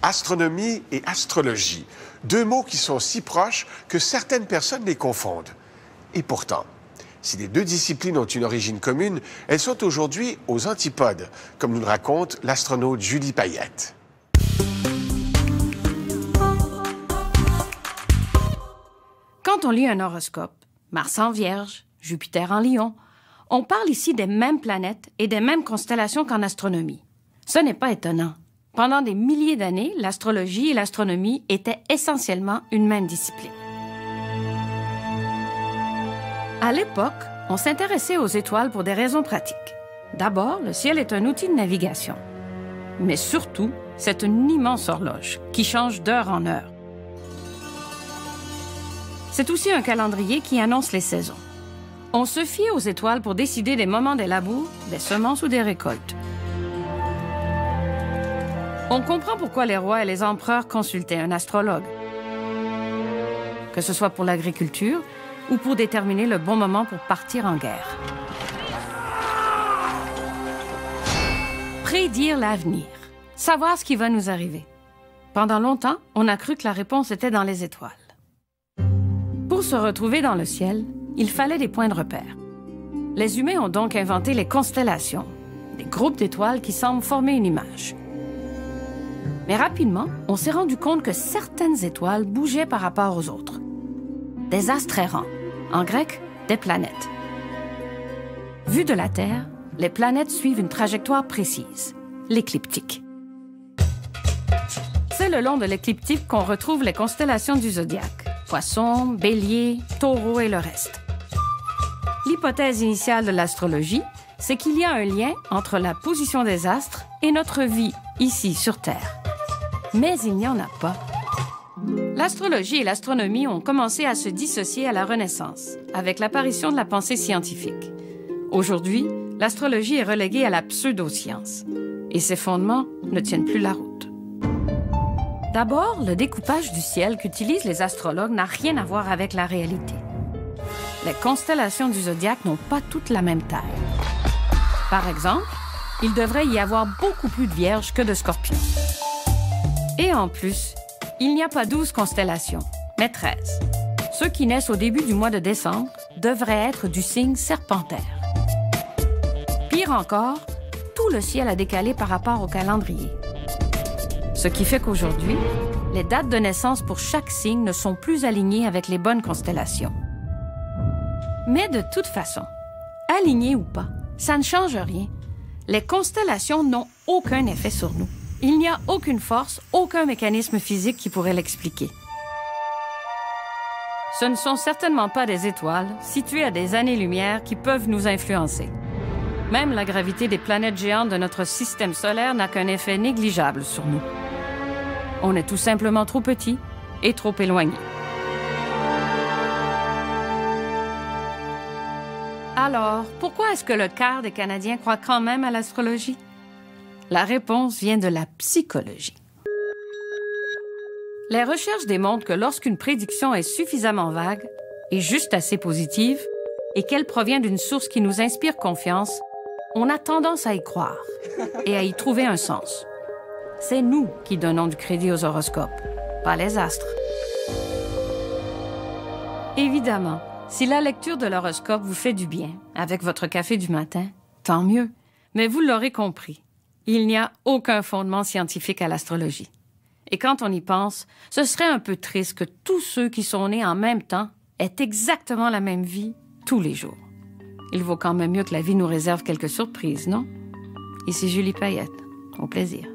Astronomie et astrologie, deux mots qui sont si proches que certaines personnes les confondent. Et pourtant, si les deux disciplines ont une origine commune, elles sont aujourd'hui aux antipodes, comme nous le raconte l'astronaute Julie Payette. Quand on lit un horoscope, Mars en Vierge, Jupiter en Lion, on parle ici des mêmes planètes et des mêmes constellations qu'en astronomie. Ce n'est pas étonnant. Pendant des milliers d'années, l'astrologie et l'astronomie étaient essentiellement une même discipline. À l'époque, on s'intéressait aux étoiles pour des raisons pratiques. D'abord, le ciel est un outil de navigation. Mais surtout, c'est une immense horloge qui change d'heure en heure. C'est aussi un calendrier qui annonce les saisons. On se fie aux étoiles pour décider des moments des labours, des semences ou des récoltes. On comprend pourquoi les rois et les empereurs consultaient un astrologue. Que ce soit pour l'agriculture ou pour déterminer le bon moment pour partir en guerre. Prédire l'avenir. Savoir ce qui va nous arriver. Pendant longtemps, on a cru que la réponse était dans les étoiles. Pour se retrouver dans le ciel, il fallait des points de repère. Les humains ont donc inventé les constellations, des groupes d'étoiles qui semblent former une image. Mais rapidement, on s'est rendu compte que certaines étoiles bougeaient par rapport aux autres. Des astres errants, en grec, des planètes. Vues de la Terre, les planètes suivent une trajectoire précise, l'écliptique. C'est le long de l'écliptique qu'on retrouve les constellations du zodiaque. Poissons, Bélier, Taureau et le reste. L'hypothèse initiale de l'astrologie, c'est qu'il y a un lien entre la position des astres et notre vie ici sur Terre. Mais il n'y en a pas. L'astrologie et l'astronomie ont commencé à se dissocier à la Renaissance, avec l'apparition de la pensée scientifique. Aujourd'hui, l'astrologie est reléguée à la pseudo-science, et ses fondements ne tiennent plus la route. D'abord, le découpage du ciel qu'utilisent les astrologues n'a rien à voir avec la réalité. Les constellations du zodiaque n'ont pas toutes la même taille. Par exemple, il devrait y avoir beaucoup plus de Vierges que de Scorpions. Et en plus, il n'y a pas 12 constellations, mais 13. Ceux qui naissent au début du mois de décembre devraient être du signe Serpentaire. Pire encore, tout le ciel a décalé par rapport au calendrier. Ce qui fait qu'aujourd'hui, les dates de naissance pour chaque signe ne sont plus alignées avec les bonnes constellations. Mais de toute façon, alignées ou pas, ça ne change rien. Les constellations n'ont aucun effet sur nous. Il n'y a aucune force, aucun mécanisme physique qui pourrait l'expliquer. Ce ne sont certainement pas des étoiles situées à des années-lumière qui peuvent nous influencer. Même la gravité des planètes géantes de notre système solaire n'a qu'un effet négligeable sur nous. On est tout simplement trop petits et trop éloignés. Alors, pourquoi est-ce que le quart des Canadiens croient quand même à l'astrologie? La réponse vient de la psychologie. Les recherches démontrent que lorsqu'une prédiction est suffisamment vague et juste assez positive et qu'elle provient d'une source qui nous inspire confiance, on a tendance à y croire et à y trouver un sens. C'est nous qui donnons du crédit aux horoscopes, pas les astres. Évidemment, si la lecture de l'horoscope vous fait du bien avec votre café du matin, tant mieux. Mais vous l'aurez compris, il n'y a aucun fondement scientifique à l'astrologie. Et quand on y pense, ce serait un peu triste que tous ceux qui sont nés en même temps aient exactement la même vie tous les jours. Il vaut quand même mieux que la vie nous réserve quelques surprises, non? Ici Julie Payette. Au plaisir.